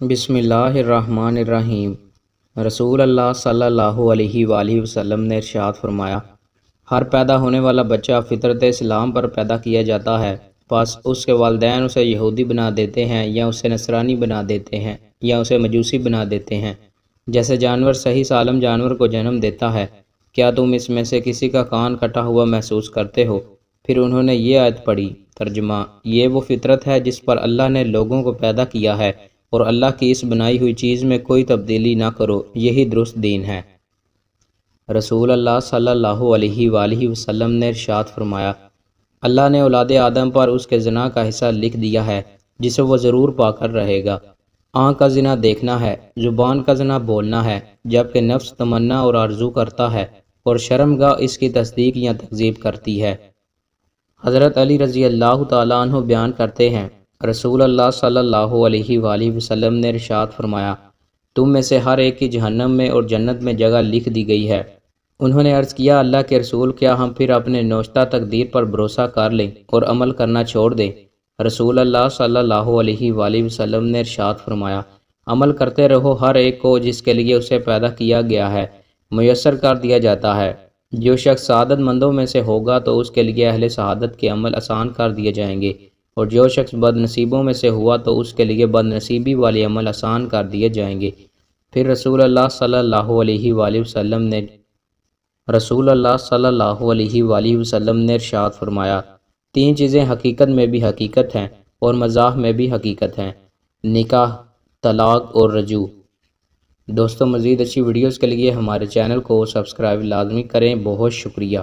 بسم اللہ الرحمن الرحیم۔ رسول اللہ صلی اللہ علیہ وآلہ وسلم نے ارشاد فرمایا، ہر پیدا ہونے والا بچہ فطرت اسلام پر پیدا کیا جاتا ہے، پس اس کے والدین اسے یہودی بنا دیتے ہیں یا اسے نصرانی بنا دیتے ہیں یا اسے مجوسی بنا دیتے ہیں۔ جیسے جانور صحیح سالم جانور کو جنم دیتا ہے، کیا تم اس میں سے کسی کا کان کٹا ہوا محسوس کرتے ہو؟ پھر انہوں نے یہ آیت پڑھی۔ ترجمہ: یہ وہ فطرت ہے جس پر اللہ نے لوگوں کو پیدا کیا ہے، اور اللہ کی اس بنائی ہوئی چیز میں کوئی تبدیلی نہ کرو، یہی درست دین ہے۔ رسول اللہ صلی اللہ علیہ وآلہ وسلم نے ارشاد فرمایا، اللہ نے اولاد آدم پر اس کے زنا کا حصہ لکھ دیا ہے جسے وہ ضرور پا کر رہے گا۔ آنکھ کا زنا دیکھنا ہے، زبان کا زنا بولنا ہے، جبکہ نفس تمنا اور آرزو کرتا ہے، اور شرمگاہ اس کی تصدیق یا تکذیب کرتی ہے۔ حضرت علی رضی اللہ تعالیٰ عنہ بیان کرتے ہیں، رسول اللہ صلی اللہ علیہ وآلہ وسلم نے ارشاد فرمایا، تم میں سے ہر ایک کی جہنم میں اور جنت میں جگہ لکھ دی گئی ہے۔ انہوں نے عرض کیا، اللہ کے رسول، کیا ہم پھر اپنے نوشتہ تقدیر پر بھروسہ کر لیں اور عمل کرنا چھوڑ دیں؟ رسول اللہ صلی اللہ علیہ وآلہ وسلم نے ارشاد فرمایا، عمل کرتے رہو، ہر ایک کو جس کے لیے اسے پیدا کیا گیا ہے میسر کر دیا جاتا ہے۔ جو شخص سعادت مندوں میں سے ہوگا تو اس کے لیے اہل سعادت کے عمل آسان کر دیے جائیں گے، اور جو شخص بد نصیبوں میں سے ہوا تو اس کے لیے بد نصیبی والے عمل آسان کر دیے جائیں گے۔ پھر رسول اللہ صلی اللہ علیہ وسلم نے ارشاد فرمایا، تین چیزیں حقیقت میں بھی حقیقت ہیں اور مزاح میں بھی حقیقت ہیں: نکاح، طلاق اور رجوع۔ دوستو، مزید اچھی ویڈیوز کے لیے ہمارے چینل کو سبسکرائب لازمی کریں۔ بہت شکریہ۔